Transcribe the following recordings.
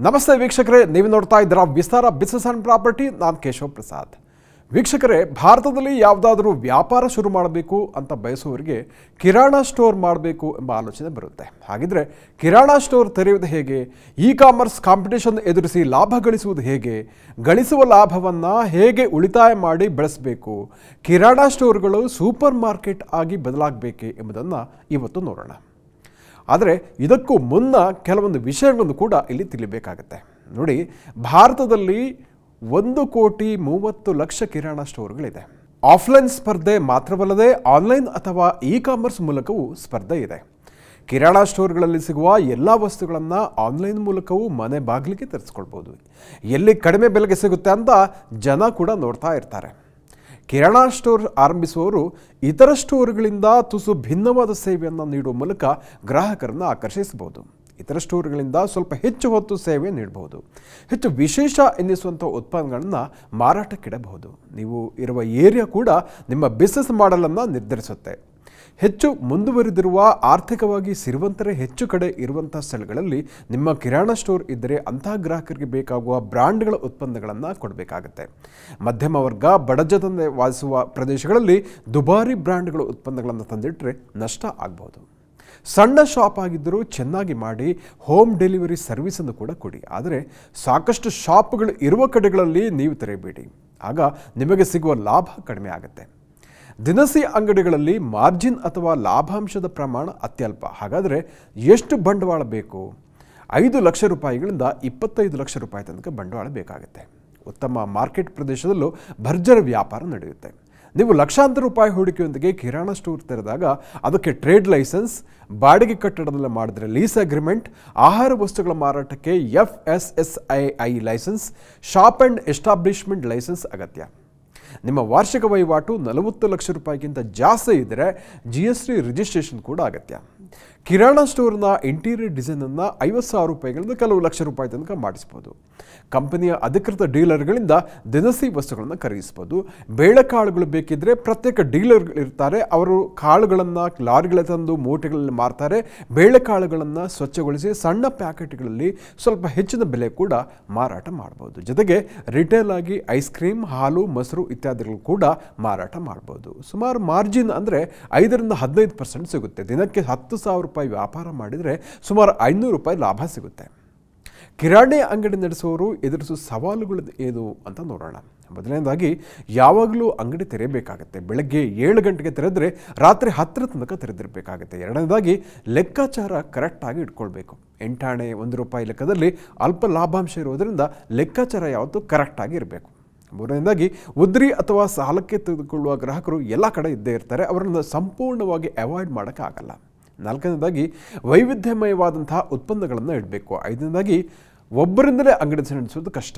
ನಮಸ್ತೆ ವೀಕ್ಷಕರೇ, ನೀವು ನೋಡ್ತಾ ಇದ್ದೀರಾ ವಿಸ್ತಾರ ಬಿಸಿನೆಸ್ ಅಂಡ್ ಪ್ರಾಪರ್ಟಿ. ನಾನು ಕೇಶವ ಪ್ರಸಾದ್. ವೀಕ್ಷಕರೇ, ಭಾರತದಲ್ಲಿ ಯಾವುದಾದರೂ ವ್ಯಾಪಾರ ಶುರು ಮಾಡಬೇಕು ಅಂತ ಬಯಸುವವರಿಗೆ ಕಿರಾಣಾ ಸ್ಟೋರ್ ಮಾಡಬೇಕು ಎಂಬ ಆಲೋಚನೆ ಬರುತ್ತೆ. ಹಾಗಿದ್ರೆ ಕಿರಾಣಾ ಸ್ಟೋರ್ ತೆರೆಯುವುದು ಹೇಗೆ? ಇ ಕಾಮರ್ಸ್ ಕಾಂಪಿಟೇಷನ್ ಎದುರಿಸಿ ಲಾಭ ಗಳಿಸುವುದು ಹೇಗೆ? ಗಳಿಸುವ ಲಾಭವನ್ನು ಹೇಗೆ ಉಳಿತಾಯ ಮಾಡಿ ಬೆಳೆಸಬೇಕು? ಕಿರಾಣಾ ಸ್ಟೋರ್ಗಳು ಸೂಪರ್ ಮಾರ್ಕೆಟ್ ಆಗಿ ಬದಲಾಗಬೇಕೆ ಎಂಬುದನ್ನು ಇವತ್ತು ನೋಡೋಣ. ಆದರೆ ಇದಕ್ಕೂ ಮುನ್ನ ಕೆಲವೊಂದು ವಿಷಯಗಳನ್ನು ಕೂಡ ಇಲ್ಲಿ ತಿಳಿಬೇಕಾಗತ್ತೆ. ನೋಡಿ, ಭಾರತದಲ್ಲಿ 1,30,00,000 ಕಿರಾಣಾ ಸ್ಟೋರ್ಗಳಿದೆ. ಆಫ್ಲೈನ್ ಸ್ಪರ್ಧೆ ಮಾತ್ರವಲ್ಲದೆ ಆನ್ಲೈನ್ ಅಥವಾ ಇ ಕಾಮರ್ಸ್ ಮೂಲಕವೂ ಸ್ಪರ್ಧೆ ಇದೆ. ಕಿರಾಣಾ ಸ್ಟೋರ್ಗಳಲ್ಲಿ ಸಿಗುವ ಎಲ್ಲ ವಸ್ತುಗಳನ್ನು ಆನ್ಲೈನ್ ಮೂಲಕವೂ ಮನೆ ಬಾಗಿಲಿಗೆ ತರಿಸ್ಕೊಳ್ಬೋದು. ಎಲ್ಲಿ ಕಡಿಮೆ ಬೆಲೆಗೆ ಸಿಗುತ್ತೆ ಅಂತ ಜನ ಕೂಡ ನೋಡ್ತಾ ಇರ್ತಾರೆ. ಕಿರಾಣಾ ಸ್ಟೋರ್ ಆರಂಭಿಸುವವರು ಇತರ ಸ್ಟೋರ್ಗಳಿಂದ ತುಸು ಭಿನ್ನವಾದ ಸೇವೆಯನ್ನು ನೀಡುವ ಮೂಲಕ ಗ್ರಾಹಕರನ್ನು ಆಕರ್ಷಿಸಬಹುದು. ಇತರ ಸ್ಟೋರ್ಗಳಿಂದ ಸ್ವಲ್ಪ ಹೆಚ್ಚು ಹೊತ್ತು ಸೇವೆ ನೀಡಬಹುದು. ಹೆಚ್ಚು ವಿಶೇಷ ಎನ್ನಿಸುವಂಥ ಉತ್ಪನ್ನಗಳನ್ನು ಮಾರಾಟಕ್ಕಿಡಬಹುದು. ನೀವು ಇರುವ ಏರಿಯಾ ಕೂಡ ನಿಮ್ಮ ಬಿಸ್ನೆಸ್ ಮಾಡೆಲನ್ನು ನಿರ್ಧರಿಸುತ್ತೆ. ಹೆಚ್ಚು ಮುಂದುವರಿದಿರುವ ಆರ್ಥಿಕವಾಗಿ ಸಿರಿವಂತರೇ ಹೆಚ್ಚು ಕಡೆ ಇರುವಂಥ ಸ್ಥಳಗಳಲ್ಲಿ ನಿಮ್ಮ ಕಿರಾಣಾ ಸ್ಟೋರ್ ಇದ್ದರೆ ಅಂತಹ ಗ್ರಾಹಕರಿಗೆ ಬೇಕಾಗುವ ಬ್ರ್ಯಾಂಡ್ಗಳ ಉತ್ಪನ್ನಗಳನ್ನು ಕೊಡಬೇಕಾಗತ್ತೆ. ಮಧ್ಯಮ ವರ್ಗ ಬಡಜನತೆ ವಾಸಿಸುವ ಪ್ರದೇಶಗಳಲ್ಲಿ ದುಬಾರಿ ಬ್ರ್ಯಾಂಡ್ಗಳ ಉತ್ಪನ್ನಗಳನ್ನು ತಂದಿಟ್ಟರೆ ನಷ್ಟ ಆಗ್ಬೋದು. ಸಣ್ಣ ಶಾಪ್ ಆಗಿದ್ದರೂ ಚೆನ್ನಾಗಿ ಮಾಡಿ ಹೋಮ್ ಡೆಲಿವರಿ ಸರ್ವಿಸನ್ನು ಕೂಡ ಕೊಡಿ. ಆದರೆ ಸಾಕಷ್ಟು ಶಾಪ್ಗಳು ಇರುವ ಕಡೆಗಳಲ್ಲಿ ನೀವು ತೆರೆಯಬೇಡಿ. ಆಗ ನಿಮಗೆ ಸಿಗುವ ಲಾಭ ಕಡಿಮೆ ಆಗುತ್ತೆ. ದಿನಸಿ ಅಂಗಡಿಗಳಲ್ಲಿ ಮಾರ್ಜಿನ್ ಅಥವಾ ಲಾಭಾಂಶದ ಪ್ರಮಾಣ ಅತ್ಯಲ್ಪ. ಹಾಗಾದರೆ ಎಷ್ಟು ಬಂಡವಾಳ ಬೇಕು? 5 ಲಕ್ಷ ರೂಪಾಯಿಗಳಿಂದ 25 ಲಕ್ಷ ರೂಪಾಯಿ ತನಕ ಬಂಡವಾಳ ಬೇಕಾಗುತ್ತೆ. ಉತ್ತಮ ಮಾರ್ಕೆಟ್ ಪ್ರದೇಶದಲ್ಲೂ ಭರ್ಜರಿ ವ್ಯಾಪಾರ ನಡೆಯುತ್ತೆ. ನೀವು ಲಕ್ಷಾಂತರ ರೂಪಾಯಿ ಹೂಡಿಕೆಯೊಂದಿಗೆ ಕಿರಾಣಾ ಸ್ಟೋರ್ ತೆರೆದಾಗ ಅದಕ್ಕೆ ಟ್ರೇಡ್ ಲೈಸೆನ್ಸ್, ಬಾಡಿಗೆ ಕಟ್ಟಡದಲ್ಲಿ ಮಾಡಿದರೆ ಲೀಸ್ ಅಗ್ರಿಮೆಂಟ್, ಆಹಾರ ವಸ್ತುಗಳ ಮಾರಾಟಕ್ಕೆ FSSAI licence, shop and establishment licence ಅಗತ್ಯ. ನಿಮ್ಮ ವಾರ್ಷಿಕ ವಹಿವಾಟು 40 ಲಕ್ಷ ರೂಪಾಯಿಗಿಂತ ಜಾಸ್ತಿ ಇದ್ದರೆ GST ರಿಜಿಸ್ಟ್ರೇಷನ್ ಕೂಡ ಅಗತ್ಯ. ಕಿರಾಣಾ ಸ್ಟೋರ್ನ ಇಂಟೀರಿಯರ್ ಡಿಸೈನನ್ನು 50,000 ರೂಪಾಯಿಗಳಿಂದ ಕೆಲವು ಲಕ್ಷ ರೂಪಾಯಿ ತನಕ ಮಾಡಿಸ್ಬೋದು. ಕಂಪನಿಯ ಅಧಿಕೃತ ಡೀಲರ್ಗಳಿಂದ ದಿನಸಿ ವಸ್ತುಗಳನ್ನು ಖರೀದಿಸ್ಬೋದು. ಬೇಳೆಕಾಳುಗಳು ಬೇಕಿದ್ದರೆ ಪ್ರತ್ಯೇಕ ಡೀಲರ್ಗಳು ಇರ್ತಾರೆ. ಅವರು ಕಾಳುಗಳನ್ನು ಲಾರಿಗಳ ತಂದು ಮೂಟೆಗಳಲ್ಲಿ ಮಾರ್ತಾರೆ. ಬೇಳೆಕಾಳುಗಳನ್ನು ಸ್ವಚ್ಛಗೊಳಿಸಿ ಸಣ್ಣ ಪ್ಯಾಕೆಟ್ಗಳಲ್ಲಿ ಸ್ವಲ್ಪ ಹೆಚ್ಚಿನ ಬೆಲೆ ಕೂಡ ಮಾರಾಟ ಮಾಡ್ಬೋದು. ಜೊತೆಗೆ ರಿಟೇಲ್ ಆಗಿ ಐಸ್ ಕ್ರೀಮ್, ಹಾಲು, ಮೊಸರು ಇತ್ಯಾದಿಗಳು ಕೂಡ ಮಾರಾಟ ಮಾಡ್ಬೋದು. ಸುಮಾರು ಮಾರ್ಜಿನ್ ಅಂದರೆ 5ರಿಂದ 15% ಸಿಗುತ್ತೆ. ದಿನಕ್ಕೆ 10,000 ರೂಪಾಯಿ ವ್ಯಾಪಾರ ಮಾಡಿದರೆ ಸುಮಾರು 500 ರೂಪಾಯಿ ಲಾಭ ಸಿಗುತ್ತೆ. ಕಿರಾಣಿ ಅಂಗಡಿ ನಡೆಸುವವರು ಎದುರಿಸುವ ಸವಾಲುಗಳು ಏನು ಅಂತ ನೋಡೋಣ. ಮೊದಲನೇದಾಗಿ ಆವಾಗಲೂ ಅಂಗಡಿ ತೆರೆಯಬೇಕಾಗುತ್ತೆ. ಬೆಳಗ್ಗೆ 7 ಗಂಟೆಗೆ ತೆರೆದರೆ ರಾತ್ರಿ 10 ತನಕ ತೆರೆದಿರಬೇಕಾಗುತ್ತೆ. ಎರಡನೇದಾಗಿ ಲೆಕ್ಕಾಚಾರ ಕರೆಕ್ಟಾಗಿ ಇಟ್ಕೊಳ್ಬೇಕು. 8 ಆಣೆ 1 ರೂಪಾಯಿ ಲೆಕ್ಕದಲ್ಲಿ ಅಲ್ಪ ಲಾಭಾಂಶ ಇರೋದರಿಂದ ಲೆಕ್ಕಾಚಾರ ಯಾವತ್ತೂ ಕರೆಕ್ಟಾಗಿ ಇರಬೇಕು. ಮೂರನೇದಾಗಿ ಉದ್ರಿ ಅಥವಾ ಸಾಲಕ್ಕೆ ತೆಗೆದುಕೊಳ್ಳುವ ಗ್ರಾಹಕರು ಎಲ್ಲ ಕಡೆ ಇದ್ದೇ ಇರ್ತಾರೆ. ಅವರನ್ನು ಸಂಪೂರ್ಣವಾಗಿ ಅವಾಯ್ಡ್ ಮಾಡೋಕ್ಕಾಗಲ್ಲ. ನಾಲ್ಕನೇದಾಗಿ ವೈವಿಧ್ಯಮಯವಾದಂತಹ ಉತ್ಪನ್ನಗಳನ್ನು ಇಡಬೇಕು. ಐದನೇದಾಗಿ ಒಬ್ಬರಿಂದಲೇ ಅಂಗಡಿ ನಡೆಸೋದು ಕಷ್ಟ,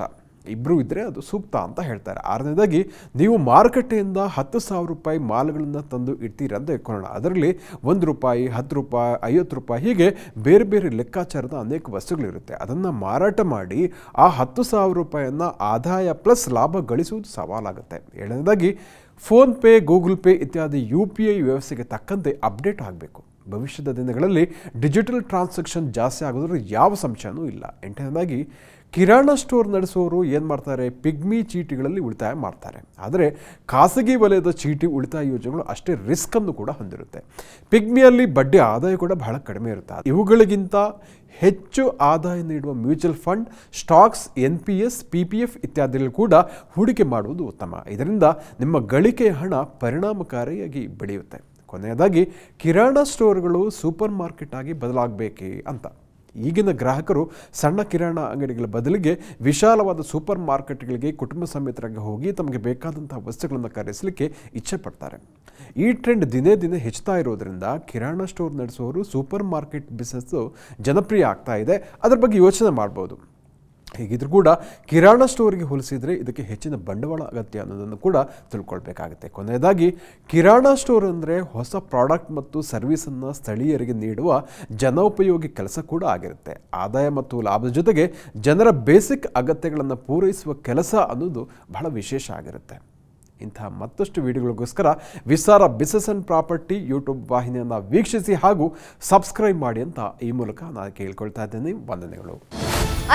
ಇಬ್ಬರು ಇದ್ದರೆ ಅದು ಸೂಕ್ತ ಅಂತ ಹೇಳ್ತಾರೆ. ಆರನೇದಾಗಿ ನೀವು ಮಾರುಕಟ್ಟೆಯಿಂದ 10,000 ರೂಪಾಯಿ ಮಾಲ್ಗಳನ್ನು ತಂದು ಇಡ್ತೀರ ಅಂತ ಇಟ್ಕೊಳ್ಳೋಣ. ಅದರಲ್ಲಿ 1 ರೂಪಾಯಿ, 10 ರೂಪಾಯಿ, 50 ರೂಪಾಯಿ ಹೀಗೆ ಬೇರೆ ಬೇರೆ ಲೆಕ್ಕಾಚಾರದ ಅನೇಕ ವಸ್ತುಗಳಿರುತ್ತೆ. ಅದನ್ನು ಮಾರಾಟ ಮಾಡಿ ಆ 10,000 ರೂಪಾಯಿಯನ್ನು ಆದಾಯ ಪ್ಲಸ್ ಲಾಭ ಗಳಿಸುವುದು ಸವಾಲಾಗುತ್ತೆ. ಏಳನೇದಾಗಿ ಫೋನ್ಪೇ, ಗೂಗಲ್ ಪೇ ಇತ್ಯಾದಿ UPI ವ್ಯವಸ್ಥೆಗೆ ತಕ್ಕಂತೆ ಅಪ್ಡೇಟ್ ಆಗಬೇಕು. ಭವಿಷ್ಯದ ದಿನಗಳಲ್ಲಿ ಡಿಜಿಟಲ್ ಟ್ರಾನ್ಸಾಕ್ಷನ್ ಜಾಸ್ತಿ ಆಗೋದ್ರಲ್ಲಿ ಯಾವ ಸಂಶಯನೂ ಇಲ್ಲ. ಎಂಟನೇದಾಗಿ ಕಿರಾಣಾ ಸ್ಟೋರ್ ನಡೆಸುವವರು ಏನು ಮಾಡ್ತಾರೆ? ಪಿಗ್ಮಿ ಚೀಟಿಗಳಲ್ಲಿ ಉಳಿತಾಯ ಮಾಡ್ತಾರೆ. ಆದರೆ ಖಾಸಗಿ ವಲಯದ ಚೀಟಿ ಉಳಿತಾಯ ಯೋಜನೆಗಳು ಅಷ್ಟೇ ರಿಸ್ಕನ್ನು ಕೂಡ ಹೊಂದಿರುತ್ತೆ. ಪಿಗ್ಮಿಯಲ್ಲಿ ಬಡ್ಡಿ ಆದಾಯ ಕೂಡ ಬಹಳ ಕಡಿಮೆ ಇರುತ್ತೆ. ಇವುಗಳಿಗಿಂತ ಹೆಚ್ಚು ಆದಾಯ ನೀಡುವ mutual fund, stocks, NPS, PPF ಇತ್ಯಾದಿಗಳು ಕೂಡ ಹೂಡಿಕೆ ಮಾಡುವುದು ಉತ್ತಮ. ಇದರಿಂದ ನಿಮ್ಮ ಗಳಿಕೆಯ ಹಣ ಪರಿಣಾಮಕಾರಿಯಾಗಿ ಬೆಳೆಯುತ್ತೆ. ಕೊನೆಯದಾಗಿ ಕಿರಾಣಾ ಸ್ಟೋರ್ಗಳು ಸೂಪರ್ ಮಾರ್ಕೆಟ್ ಆಗಿ ಬದಲಾಗಬೇಕೇ ಅಂತ. ಈಗಿನ ಗ್ರಾಹಕರು ಸಣ್ಣ ಕಿರಾಣಾ ಅಂಗಡಿಗಳ ಬದಲಿಗೆ ವಿಶಾಲವಾದ ಸೂಪರ್ ಮಾರ್ಕೆಟ್ಗಳಿಗೆ ಕುಟುಂಬ ಸಮೇತರಾಗಿ ಹೋಗಿ ತಮಗೆ ಬೇಕಾದಂತಹ ವಸ್ತುಗಳನ್ನು ಖರೀದಿಸಲಿಕ್ಕೆ ಇಚ್ಛೆ ಪಡ್ತಾರೆ. ಈ ಟ್ರೆಂಡ್ ದಿನೇ ದಿನೇ ಹೆಚ್ಚುತ್ತಾ ಇರೋದರಿಂದ ಕಿರಾಣಾ ಸ್ಟೋರ್ ನಡೆಸುವವರು ಸೂಪರ್ ಮಾರ್ಕೆಟ್ ಬಿಸ್ನೆಸ್ಸು ಜನಪ್ರಿಯ ಆಗ್ತಾ ಇದೆ. ಅದರ ಬಗ್ಗೆ ಯೋಚನೆ ಮಾಡ್ಬೋದು. ಹೀಗಿದ್ರೂ ಕೂಡ ಕಿರಾಣಾ ಸ್ಟೋರಿಗೆ ಹೋಲಿಸಿದರೆ ಇದಕ್ಕೆ ಹೆಚ್ಚಿನ ಬಂಡವಾಳ ಅಗತ್ಯ ಅನ್ನೋದನ್ನು ಕೂಡ ತಿಳ್ಕೊಳ್ಬೇಕಾಗುತ್ತೆ. ಕೊನೆಯದಾಗಿ ಕಿರಾಣಾ ಸ್ಟೋರ್ ಅಂದರೆ ಹೊಸ ಪ್ರಾಡಕ್ಟ್ ಮತ್ತು ಸರ್ವಿಸನ್ನು ಸ್ಥಳೀಯರಿಗೆ ನೀಡುವ ಜನೋಪಯೋಗಿ ಕೆಲಸ ಕೂಡ ಆಗಿರುತ್ತೆ. ಆದಾಯ ಮತ್ತು ಲಾಭದ ಜೊತೆಗೆ ಜನರ ಬೇಸಿಕ್ ಅಗತ್ಯಗಳನ್ನು ಪೂರೈಸುವ ಕೆಲಸ ಅನ್ನೋದು ಬಹಳ ವಿಶೇಷ ಆಗಿರುತ್ತೆ. ಇಂತಹ ಮತ್ತಷ್ಟು ವಿಡಿಯೋಗಳಿಗೋಸ್ಕರ ವಿಸ್ತಾರ ಬಿಸಿನೆಸ್ ಅಂಡ್ ಪ್ರಾಪರ್ಟಿ ಯೂಟ್ಯೂಬ್ ವಾಹಿನಿಯನ್ನು ವೀಕ್ಷಿಸಿ ಹಾಗೂ ಸಬ್ಸ್ಕ್ರೈಬ್ ಮಾಡಿ ಅಂತ ಈ ಮೂಲಕ ನಾನು ಕೇಳ್ಕೊಳ್ತಾ ಇದ್ದೇನೆ. ವಂದನೆಗಳು.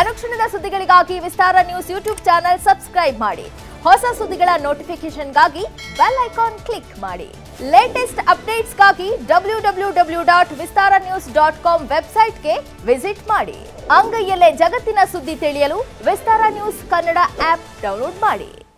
ಅನುಕ್ಷಣದ ಸುದ್ದಿಗಳಿಗಾಗಿ ವಿಸ್ತಾರ ನ್ಯೂಸ್ ಯೂಟ್ಯೂಬ್ ಚಾನೆಲ್ ಸಬ್ಸ್ಕ್ರೈಬ್ ಮಾಡಿ. ಹೊಸ ಸುದ್ದಿಗಳ ನೋಟಿಫಿಕೇಶನ್ಗಾಗಿ ಬೆಲ್ ಐಕಾನ್ ಕ್ಲಿಕ್ ಮಾಡಿ. ಲೇಟೆಸ್ಟ್ ಅಪ್ಡೇಟ್ಸ್ಗಾಗಿ www.vistaranews.com ವೆಬ್ಸೈಟ್ಗೆ ವಿಸಿಟ್ ಮಾಡಿ. ಅಂಗೈಯಲ್ಲೇ ಜಗತ್ತಿನ ಸುದ್ದಿ ತಿಳಿಯಲು ವಿಸ್ತಾರ ನ್ಯೂಸ್ ಕನ್ನಡ ಆಪ್ ಡೌನ್ಲೋಡ್ ಮಾಡಿ.